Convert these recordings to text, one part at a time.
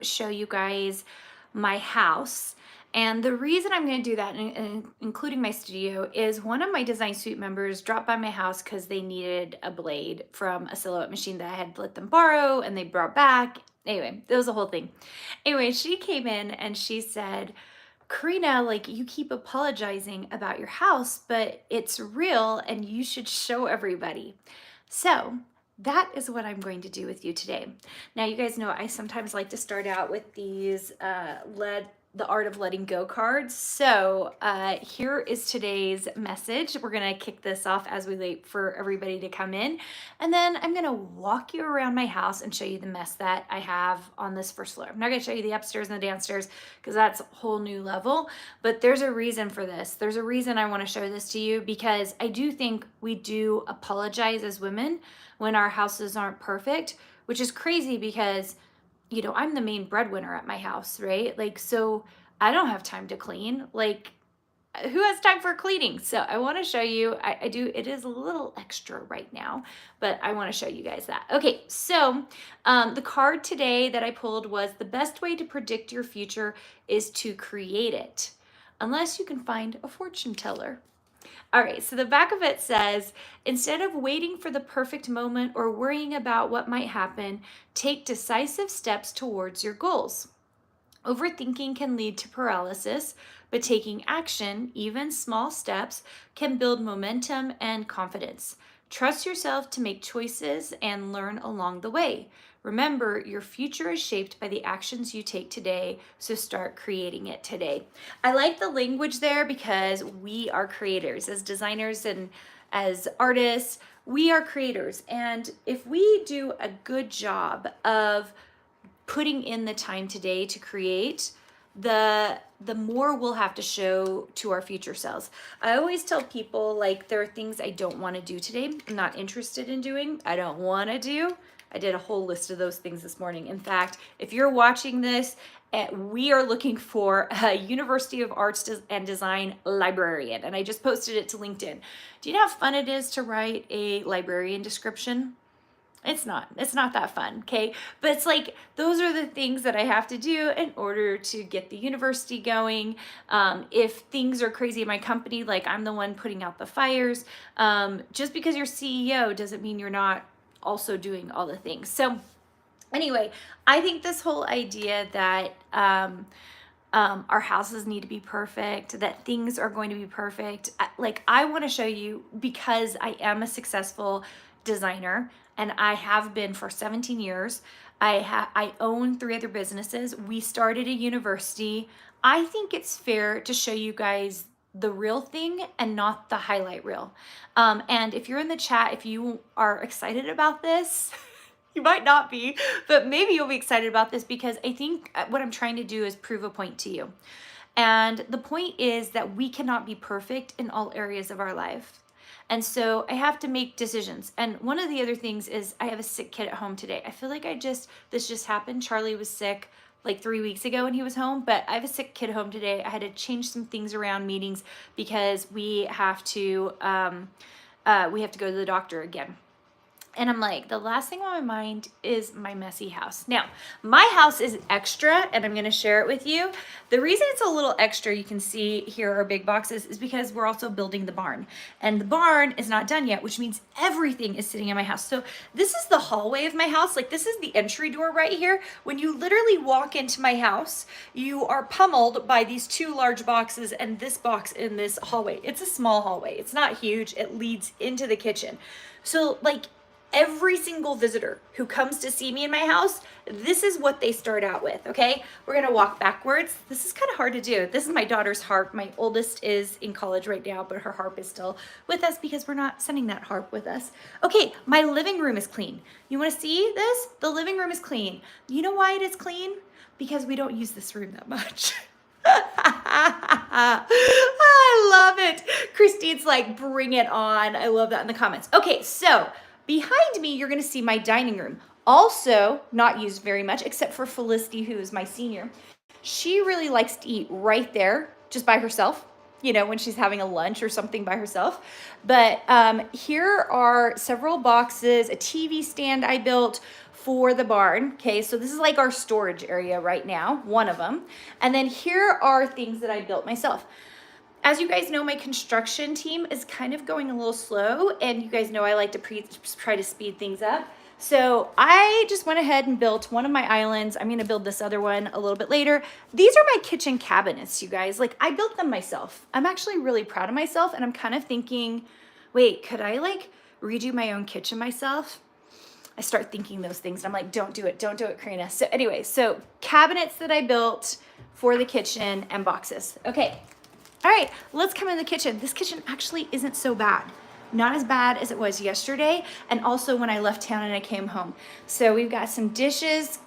show you guys my house. And the reason I'm going to do that, including my studio, is one of my Design Suite members dropped by my house because they needed a blade from a silhouette machine that I had let them borrow and they brought back. Anyway, it was a whole thing. Anyway, she came in and she said, Karina, like, you keep apologizing about your house, but it's real and you should show everybody. So that is what I'm going to do with you today. Now, you guys know I sometimes like to start out with these the art of letting go cards. So here is today's message. We're going to kick this off as we wait for everybody to come in. And then I'm going to walk you around my house and show you the mess that I have on this first floor. I'm not going to show you the upstairs and the downstairs because that's a whole new level. But there's a reason for this. There's a reason I want to show this to you because I do think we do apologize as women when our houses aren't perfect, which is crazy because I'm the main breadwinner at my house, right? Like, so I don't have time to clean. Like, who has time for cleaning? So I want to show you, I do, it is a little extra right now, but I want to show you guys that. Okay, so the card today that I pulled was the best way to predict your future is to create it, unless you can find a fortune teller. All right, so the back of it says, instead of waiting for the perfect moment or worrying about what might happen, take decisive steps towards your goals. Overthinking can lead to paralysis, but taking action, even small steps, can build momentum and confidence. Trust yourself to make choices and learn along the way. Remember, your future is shaped by the actions you take today, so start creating it today. I like the language there because we are creators. As designers and as artists, we are creators. And if we do a good job of putting in the time today to create, the more we'll have to show to our future selves. I always tell people, like, there are things I don't want to do today, I'm not interested in doing, I don't want to do. I did a whole list of those things this morning. In fact, if you're watching this, we are looking for a University of Arts and Design librarian, and I just posted it to LinkedIn. Do you know how fun it is to write a librarian description? It's not that fun, okay? But it's like, those are the things that I have to do in order to get the university going. If things are crazy in my company, like I'm the one putting out the fires, just because you're CEO doesn't mean you're not also doing all the things. So anyway, I think this whole idea that our houses need to be perfect, that things are going to be perfect. I want to show you, because I am a successful designer and I have been for 17 years. I own 3 other businesses. We started a university. I think it's fair to show you guys the real thing and not the highlight reel. And if you're in the chat, if you are excited about this, you might not be, but maybe you'll be excited about this, because I think what I'm trying to do is prove a point to you. And the point is that we cannot be perfect in all areas of our life. And so I have to make decisions. And one of the other things is I have a sick kid at home today. I feel like this just happened. Charlie was sick like 3 weeks ago and he was home, but I have a sick kid home today. I had to change some things around meetings because we have to go to the doctor again. And I'm like, the last thing on my mind is my messy house. Now, my house is extra, and I'm going to share it with you. The reason it's a little extra, you can see here are big boxes, is because we're also building the barn. And the barn is not done yet, which means everything is sitting in my house. So this is the hallway of my house. Like, this is the entry door right here. When you literally walk into my house, you are pummeled by these 2 large boxes and this box in this hallway. It's a small hallway. It's not huge. It leads into the kitchen. So, like, every single visitor who comes to see me in my house, this is what they start out with, okay? We're gonna walk backwards. This is kind of hard to do. This is my daughter's harp. My oldest is in college right now, but her harp is still with us because we're not sending that harp with us. Okay, my living room is clean. You wanna see this? The living room is clean. You know why it is clean? Because we don't use this room that much. I love it. Christine's like, bring it on. I love that in the comments. Okay, so behind me, you're going to see my dining room. Also not used very much, except for Felicity, who is my senior. She really likes to eat right there, just by herself, when she's having a lunch or something by herself. But here are several boxes, a TV stand I built, for the barn. Okay, so this is like our storage area right now, one of them. And then here are things that I built myself. As you guys know, my construction team is kind of going a little slow, and you guys know I like to try to speed things up. So I just went ahead and built one of my islands. I'm gonna build this other one a little bit later. These are my kitchen cabinets, you guys. Like, I built them myself. I'm actually really proud of myself, and I'm kind of thinking, wait, could I like redo my own kitchen myself? I start thinking those things, and I'm like, don't do it, Karina. So anyway, so cabinets that I built for the kitchen and boxes. Okay. All right, let's come in the kitchen. This kitchen actually isn't so bad. Not as bad as it was yesterday, and also when I left town and I came home. So we've got some dishes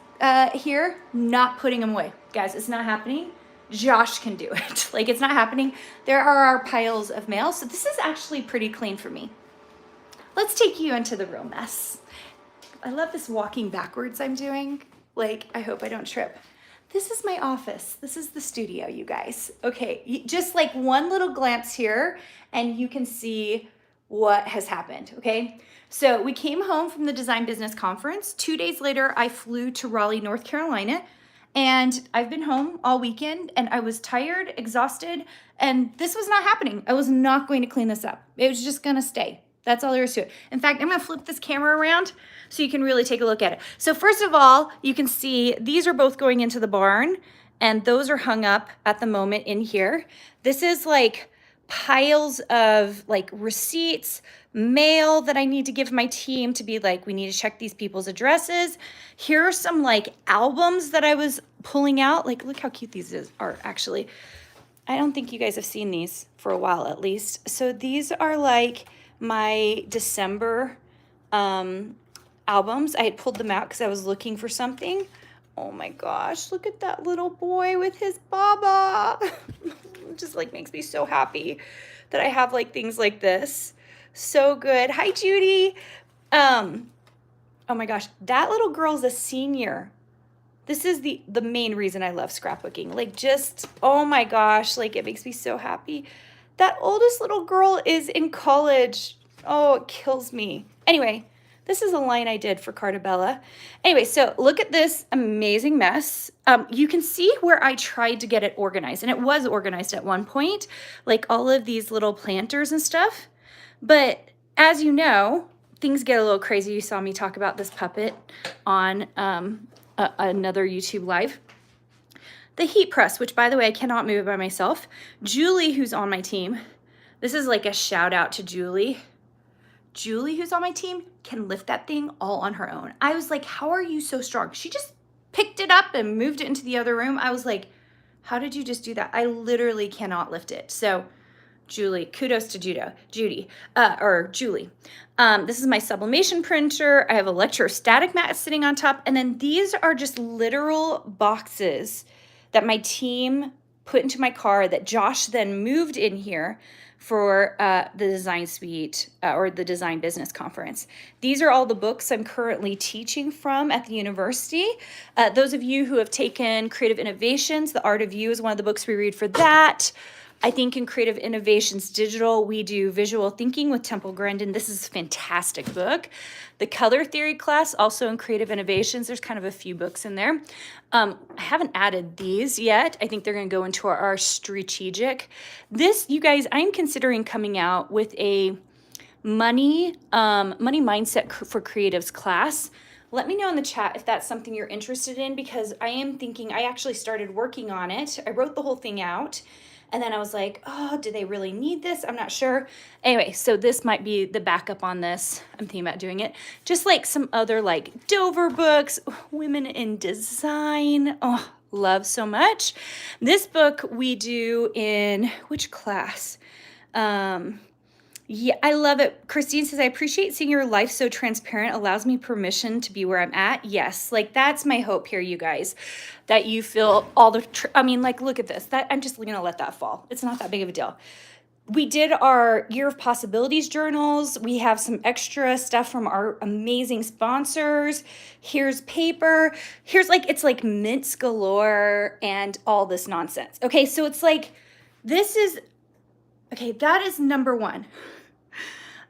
here, not putting them away. Guys, it's not happening. Josh can do it. Like, it's not happening. There are our piles of mail. So this is actually pretty clean for me. Let's take you into the real mess. I love this walking backwards I'm doing. Like, I hope I don't trip. This is my office. This is the studio, you guys. Okay, just like one little glance here and you can see what has happened, okay? So we came home from the Design Business Conference. 2 days later, I flew to Raleigh, North Carolina, and I've been home all weekend, and I was tired, exhausted, and this was not happening. I was not going to clean this up. It was just gonna stay. That's all there is to it. In fact, I'm gonna flip this camera around so you can really take a look at it. So first of all, you can see these are both going into the barn, and those are hung up at the moment in here. This is like piles of like receipts, mail that I need to give my team to be like, we need to check these people's addresses. Here are some like albums that I was pulling out. Like, look how cute these are actually. I don't think you guys have seen these for a while at least. So these are like my December albums. I had pulled them out because I was looking for something. Oh my gosh, look at that little boy with his baba. It just like makes me so happy that I have like things like this. So good. Hi, Judy. Oh my gosh, that little girl's a senior. This is the main reason I love scrapbooking. Like, just, oh my gosh, like it makes me so happy. That oldest little girl is in college. Oh, it kills me. Anyway, this is a line I did for Cartabella. Anyway, so look at this amazing mess. You can see where I tried to get it organized, and it was organized at one point, like all of these little planters and stuff. But as you know, things get a little crazy. You saw me talk about this puppet on another YouTube live. The heat press, which by the way, I cannot move it by myself. Julie, who's on my team, this is like a shout out to Julie. Julie, who's on my team, can lift that thing all on her own. I was like, how are you so strong? She just picked it up and moved it into the other room. I was like, how did you just do that? I literally cannot lift it. So Julie, kudos to Julie. This is my sublimation printer. I have an electrostatic mat sitting on top. And then these are just literal boxes that my team put into my car that Josh then moved in here for the Design Suite or the Design Business Conference. These are all the books I'm currently teaching from at the university. Those of you who have taken Creative Innovations, The Art of You is one of the books we read for that. I think in Creative Innovations Digital, we do Visual Thinking with Temple Grandin. This is a fantastic book. The Color Theory class, also in Creative Innovations. There's kind of a few books in there. I haven't added these yet. I think they're going to go into our strategic. This, you guys, I'm considering coming out with a money mindset for creatives class. Let me know in the chat if that's something you're interested in, because I am thinking, I actually started working on it. I wrote the whole thing out. And then I was like, oh, do they really need this? I'm not sure. Anyway, so this might be the backup on this. I'm thinking about doing it. Just like some other like Dover books, Women in Design. Oh, love so much. This book we do in which class? Yeah, I love it. Christine says, I appreciate seeing your life so transparent, allows me permission to be where I'm at. Yes, like that's my hope here, you guys, that you feel all the, I mean, like, look at this. That I'm just going to let that fall. It's not that big of a deal. We did our Year of Possibilities journals. We have some extra stuff from our amazing sponsors. Here's paper. Here's like, it's like mints galore and all this nonsense. Okay, so it's like, this is, okay, that is number one.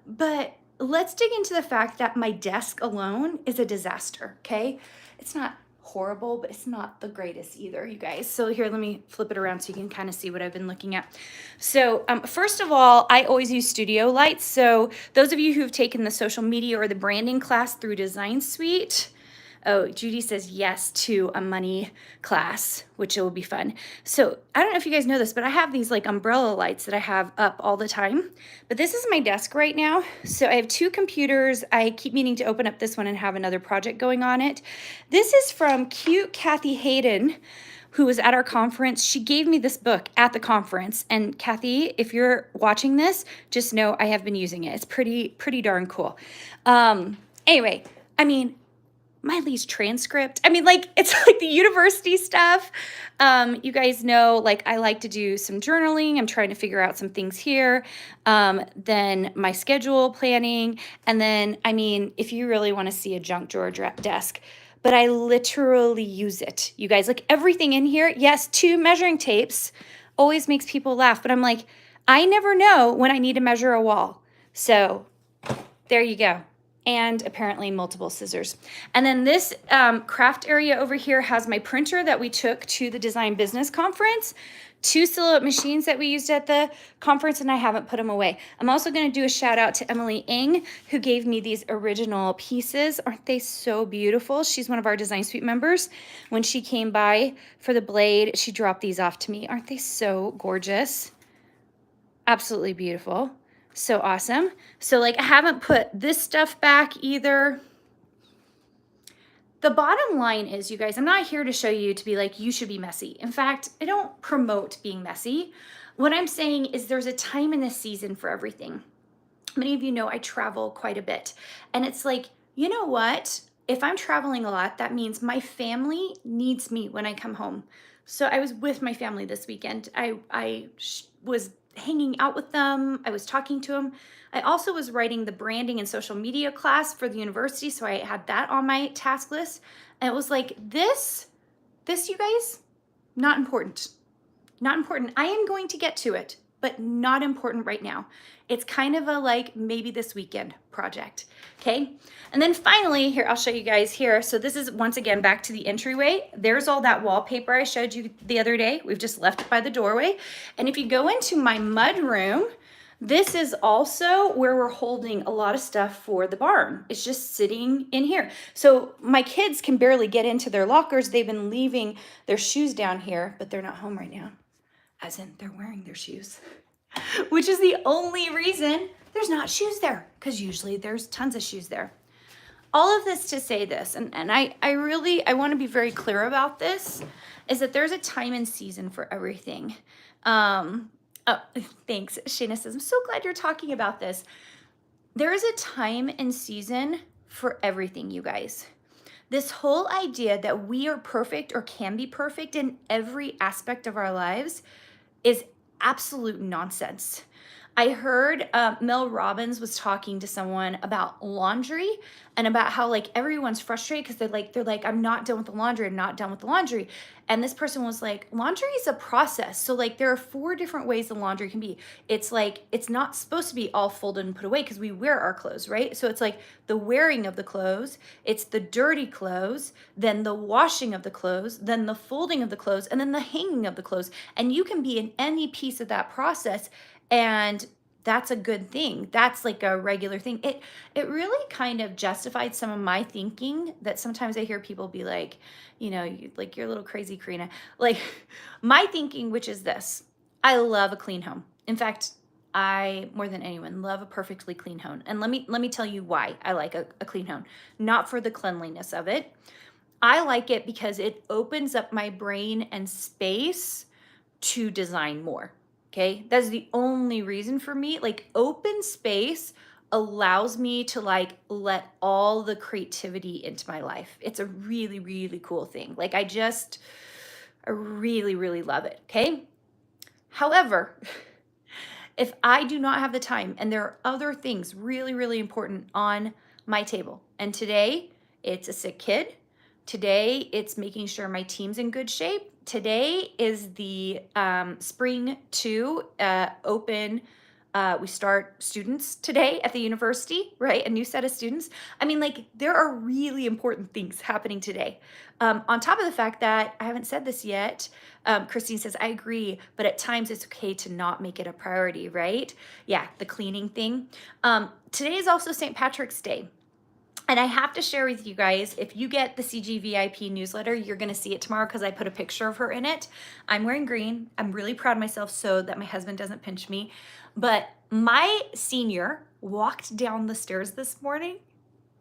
But let's dig into the fact that my desk alone is a disaster, okay? It's not horrible, but it's not the greatest either, you guys. So here, let me flip it around so you can kind of see what I've been looking at. So first of all, I always use studio lights. So those of you who've taken the social media or the branding class through Design Suite, oh, Judy says yes to a money class, which will be fun. So I don't know if you guys know this, but I have these like umbrella lights that I have up all the time. But this is my desk right now. So I have 2 computers. I keep meaning to open up this one and have another project going on it. This is from cute Kathy Hayden, who was at our conference. She gave me this book at the conference. And Kathy, if you're watching this, just know I have been using it. It's pretty darn cool. Anyway, I mean, my lease transcript. I mean, like, it's like the university stuff. You guys know, like, I like to do some journaling. I'm trying to figure out some things here. Then my schedule planning. And then, I mean, if you really want to see a junk drawer desk, but I literally use it. You guys, like everything in here. Yes, 2 measuring tapes always makes people laugh. But I'm like, I never know when I need to measure a wall. So there you go. And apparently multiple scissors. And then this craft area over here has my printer that we took to the Design Business Conference, 2 Silhouette machines that we used at the conference, and I haven't put them away. I'm also going to do a shout out to Emily Ng, who gave me these original pieces. Aren't they so beautiful? She's one of our Design Suite members. When she came by for the blade, she dropped these off to me. Aren't they so gorgeous? Absolutely beautiful. So awesome. So like I haven't put this stuff back either. The bottom line is, you guys, I'm not here to show you to be like, you should be messy. In fact, I don't promote being messy. What I'm saying is there's a time and a season for everything. Many of you know I travel quite a bit. And it's like, you know what? If I'm traveling a lot, that means my family needs me when I come home. So I was with my family this weekend. I was hanging out with them. I was talking to them. I also was writing the branding and social media class for the university, so I had that on my task list. And it was like, this, you guys, not important. Not important. I am going to get to it, but not important right now. It's kind of a like maybe this weekend project, okay? And then finally, here, I'll show you guys here. So this is once again back to the entryway. There's all that wallpaper I showed you the other day. We've just left it by the doorway. And if you go into my mud room, this is also where we're holding a lot of stuff for the barn. It's just sitting in here. So my kids can barely get into their lockers. They've been leaving their shoes down here, but they're not home right now. As in, they're wearing their shoes, which is the only reason there's not shoes there, because usually there's tons of shoes there. All of this to say this, and I want to be very clear about this, is that there's a time and season for everything. Oh, thanks. Shayna says, I'm so glad you're talking about this. There is a time and season for everything, you guys. This whole idea that we are perfect or can be perfect in every aspect of our lives is absolute nonsense. I heard Mel Robbins was talking to someone about laundry and about how like everyone's frustrated because they're like, I'm not done with the laundry. I'm not done with the laundry. And this person was like, laundry is a process. So like there are 4 different ways the laundry can be. It's like, it's not supposed to be all folded and put away because we wear our clothes, right? So it's like the wearing of the clothes, it's the dirty clothes, then the washing of the clothes, then the folding of the clothes, and then the hanging of the clothes. And you can be in any piece of that process. And that's a good thing. That's like a regular thing. It really kind of justified some of my thinking that sometimes I hear people be like, you know, like you're a little crazy, Karina. Like my thinking, which is this: I love a clean home. In fact, I more than anyone love a perfectly clean home. And let me tell you why I like a clean home. Not for the cleanliness of it. I like it because it opens up my brain and space to design more. Okay, that's the only reason for me. Like open space allows me to like let all the creativity into my life. It's a really, really cool thing. Like I really, really love it. Okay. However, if I do not have the time and there are other things really, really important on my table, and today it's a sick kid. Today, it's making sure my team's in good shape. Today is the Spring 2 open We start students today at the university, right? A new set of students. I mean, like, there are really important things happening today. On top of the fact that I haven't said this yet, Christine says, I agree, but at times it's okay to not make it a priority, right? Yeah, the cleaning thing. Today is also St. Patrick's Day. And I have to share with you guys, if you get the CGVIP newsletter, you're gonna see it tomorrow because I put a picture of her in it. I'm wearing green. I'm really proud of myself so that my husband doesn't pinch me. But my senior walked down the stairs this morning.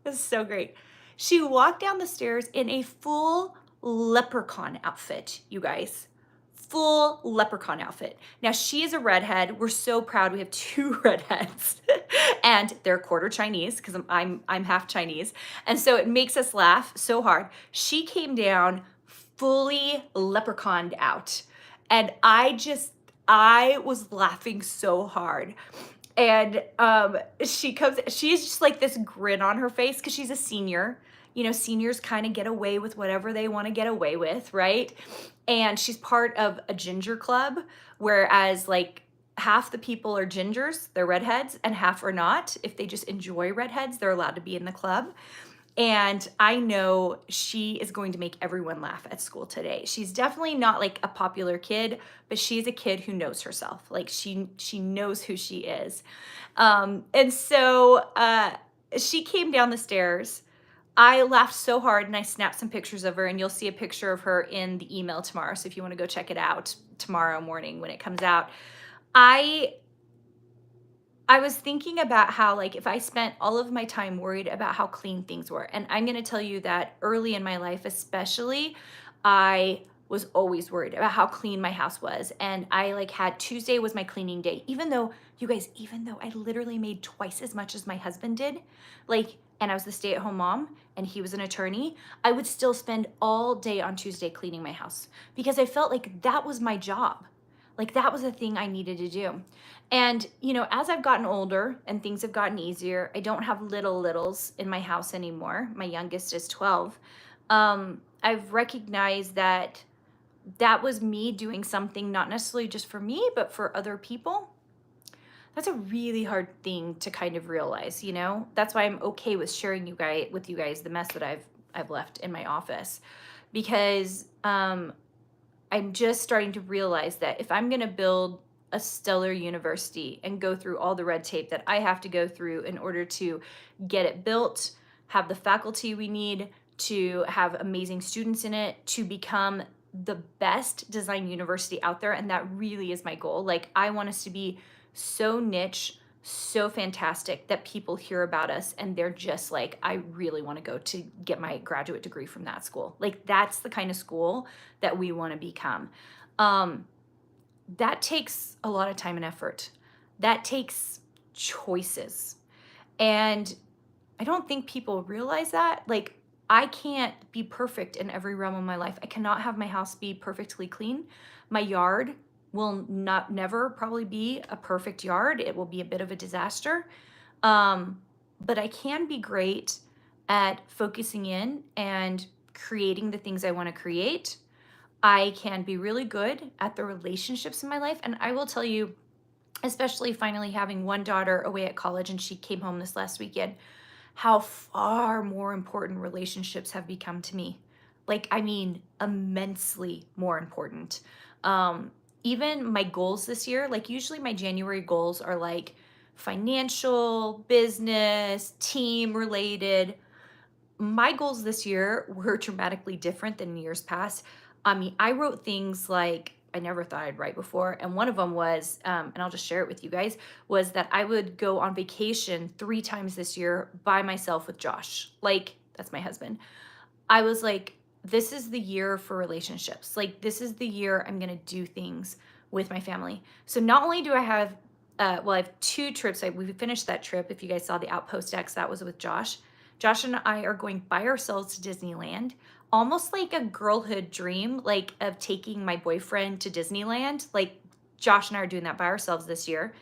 This is so great. She walked down the stairs in a full leprechaun outfit, you guys. Full leprechaun outfit. Now she is a redhead. We're so proud. We have two redheads, and they're quarter Chinese because I'm half Chinese, and so it makes us laugh so hard. She came down fully leprechauned out, and I was laughing so hard. And she's just like this grin on her face because she's a senior. You know, seniors kind of get away with whatever they want to get away with, right? And she's part of a ginger club, whereas like half the people are gingers, they're redheads, and half are not. If they just enjoy redheads, they're allowed to be in the club. And I know she is going to make everyone laugh at school today. She's definitely not like a popular kid, but she's a kid who knows herself. Like she knows who she is. And so she came down the stairs. I laughed so hard and I snapped some pictures of her, and you'll see a picture of her in the email tomorrow. So if you want to go check it out tomorrow morning when it comes out, I was thinking about how, like, if I spent all of my time worried about how clean things were, and I'm going to tell you that early in my life, especially, I was always worried about how clean my house was. And I like had Tuesday was my cleaning day, even though you guys, even though I literally made twice as much as my husband did, like, and I was the stay-at-home mom and he was an attorney, I would still spend all day on Tuesday cleaning my house because I felt like that was my job. Like that was a thing I needed to do. And, you know, as I've gotten older and things have gotten easier, I don't have littles in my house anymore. My youngest is 12. I've recognized that that was me doing something not necessarily just for me, but for other people. That's a really hard thing to kind of realize, you know? That's why I'm okay with sharing with you guys the mess that I've left in my office, because I'm just starting to realize that if I'm going to build a stellar university and go through all the red tape that I have to go through in order to get it built, have the faculty we need, to have amazing students in it, to become the best design university out there, and that really is my goal. Like, I want us to be so niche, so fantastic that people hear about us and they're just like, I really want to go to get my graduate degree from that school. Like, that's the kind of school that we want to become. That takes a lot of time and effort. That takes choices. And I don't think people realize that. Like, I can't be perfect in every realm of my life. I cannot have my house be perfectly clean. My yard will never probably be a perfect yard. It will be a bit of a disaster. But I can be great at focusing in and creating the things I want to create. I can be really good at the relationships in my life. And I will tell you, especially finally having one daughter away at college, and she came home this last weekend, how far more important relationships have become to me. Like, I mean, immensely more important. Even my goals this year, like usually my January goals are like financial, business, team related. My goals this year were dramatically different than years past. I mean, I wrote things like I never thought I'd write before. And one of them was, and I'll just share it with you guys, was that I would go on vacation 3 times this year by myself with Josh. Like, that's my husband. I was like, this is the year for relationships. Like, this is the year I'm going to do things with my family. So not only do I have, I have 2 trips. We finished that trip. If you guys saw the Outpost X, that was with Josh. Josh and I are going by ourselves to Disneyland, almost like a girlhood dream, like of taking my boyfriend to Disneyland. Like, Josh and I are doing that by ourselves this year.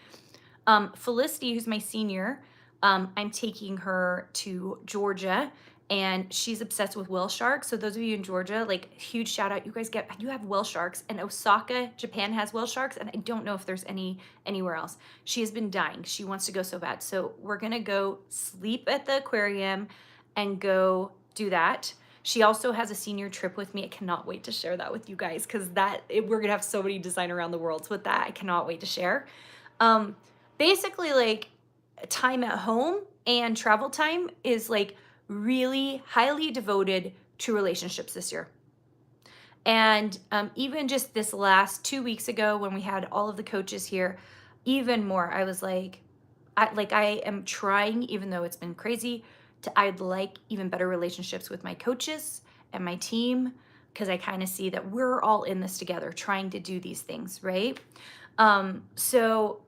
Felicity, who's my senior, I'm taking her to Georgia, and she's obsessed with whale sharks. So those of you in Georgia, like huge shout out. You have whale sharks, and Osaka, Japan has whale sharks, and I don't know if there's anywhere else. She has been dying. She wants to go so bad. So we're gonna go sleep at the aquarium and go do that. She also has a senior trip with me. I cannot wait to share that with you guys because we're gonna have so many design around the worlds with that. I cannot wait to share. Um, Basically, like time at home and travel time is like really highly devoted to relationships this year. And even just this last 2 weeks ago when we had all of the coaches here, even more, I was like, I am trying, even though it's been crazy, I'd like even better relationships with my coaches and my team because I kind of see that we're all in this together trying to do these things, right? So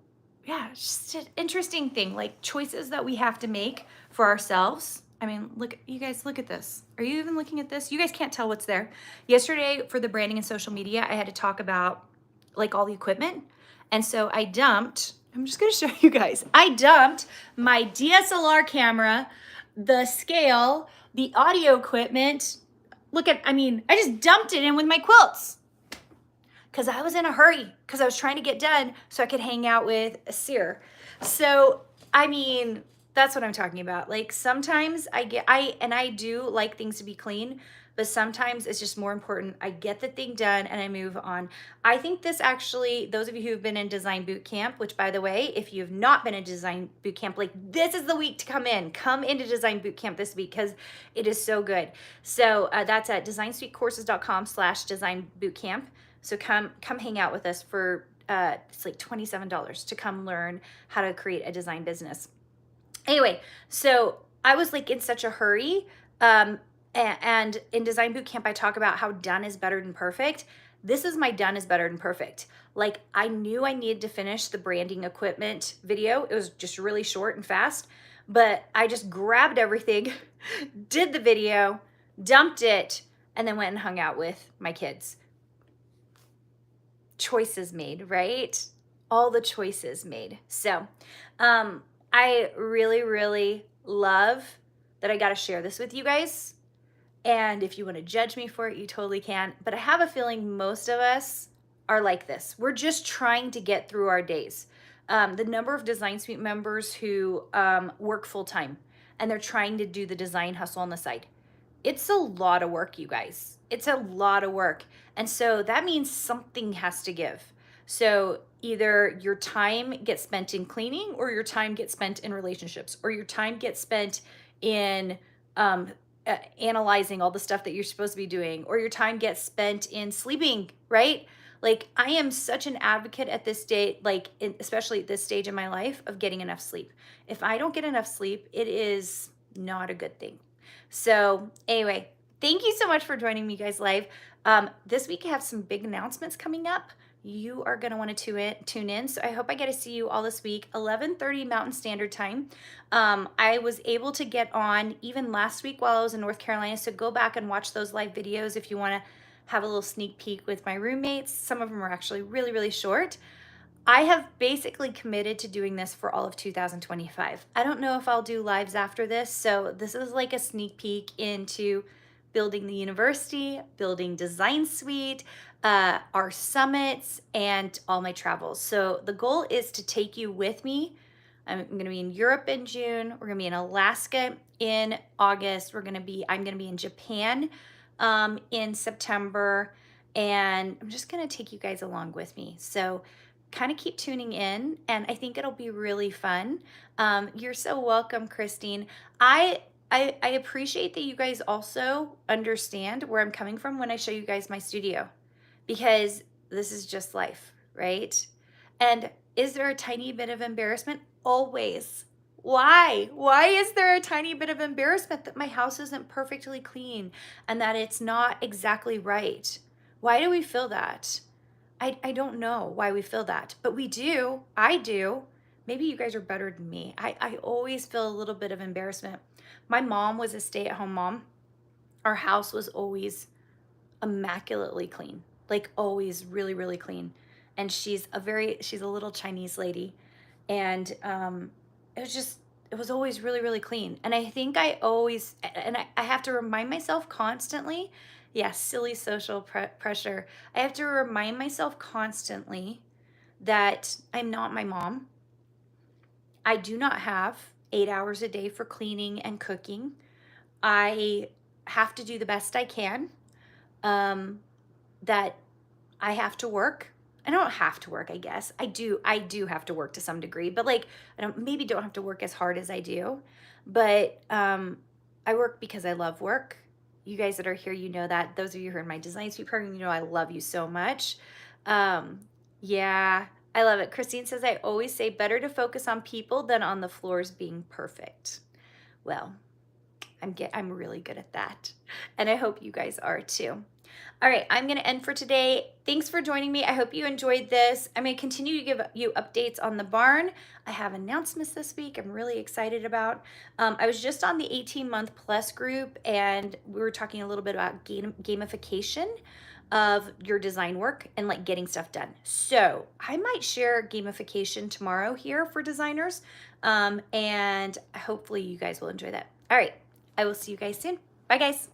yeah, it's just an interesting thing, like choices that we have to make for ourselves. I mean, look, you guys, look at this. Are you even looking at this? You guys can't tell what's there. Yesterday for the branding and social media, I had to talk about like all the equipment. And so I'm just gonna show you guys. I dumped my DSLR camera, the scale, the audio equipment. I just dumped it in with my quilts because I was in a hurry because I was trying to get done so I could hang out with Asir. So, I mean, that's what I'm talking about. Like sometimes I do like things to be clean, but sometimes it's just more important. I get the thing done and I move on. I think this actually, those of you who've been in design boot camp, which by the way, if you've not been in design boot camp, like this is the week to come into design boot camp this week because it is so good. So that's at designsuitecourses.com/design bootcamp. So come hang out with us for it's like $27 to come learn how to create a design business. Anyway, so I was like in such a hurry. And in design boot camp, I talk about how done is better than perfect. This is my done is better than perfect. Like I knew I needed to finish the branding equipment video. It was just really short and fast, but I just grabbed everything, did the video, dumped it, and then went and hung out with my kids. Choices made, right? All the choices made. So I really, really love that I got to share this with you guys. And if you want to judge me for it, you totally can. But I have a feeling most of us are like this. We're just trying to get through our days. The number of Design Suite members who work full time and they're trying to do the design hustle on the side. It's a lot of work, you guys. It's a lot of work. And so that means something has to give. So either your time gets spent in cleaning or your time gets spent in relationships or your time gets spent in analyzing all the stuff that you're supposed to be doing or your time gets spent in sleeping, right? Like I am such an advocate at this stage, especially at this stage in my life of getting enough sleep. If I don't get enough sleep, it is not a good thing. So anyway, thank you so much for joining me guys live. This week I have some big announcements coming up. You are going to want to tune in. So I hope I get to see you all this week, 11:30 Mountain Standard Time. I was able to get on even last week while I was in North Carolina. So go back and watch those live videos if you want to have a little sneak peek with my roommates. Some of them are actually really, really short. I have basically committed to doing this for all of 2025. I don't know if I'll do lives after this. So this is like a sneak peek into building the university, building Design Suite, our summits, and all my travels. So the goal is to take you with me. I'm going to be in Europe in June. We're going to be in Alaska in August. I'm going to be in Japan in September. And I'm just going to take you guys along with me. So kind of keep tuning in, and I think it'll be really fun. You're so welcome, Christine. I appreciate that you guys also understand where I'm coming from when I show you guys my studio, because this is just life, right? And is there a tiny bit of embarrassment? Always. Why? Why is there a tiny bit of embarrassment that my house isn't perfectly clean and that it's not exactly right? Why do we feel that? I don't know why we feel that, but we do. I do. Maybe you guys are better than me. I always feel a little bit of embarrassment. My mom was a stay-at-home mom. Our house was always immaculately clean, like always really, really clean. And she's a little Chinese lady. And it it was always really, really clean. And I think I always, and I have to remind myself constantly, yeah, silly social pressure. I have to remind myself constantly that I'm not my mom. I do not have 8 hours a day for cleaning and cooking. I have to do the best I can. Um, that I have to work. I don't have to work, I guess. I do have to work to some degree, but like I don't have to work as hard as I do. But I work because I love work. You guys that are here, you know that. Those of you who are in my design suite program, you know I love you so much. Um, yeah, I love it. Christine says I always say better to focus on people than on the floors being perfect. Well, I'm really good at that. And I hope you guys are too. All right, I'm going to end for today. Thanks for joining me. I hope you enjoyed this. I'm going to continue to give you updates on the barn. I have announcements this week I'm really excited about. I was just on the 18-month plus group, and we were talking a little bit about gamification of your design work and like getting stuff done. So I might share gamification tomorrow here for designers, and hopefully you guys will enjoy that. All right, I will see you guys soon. Bye, guys.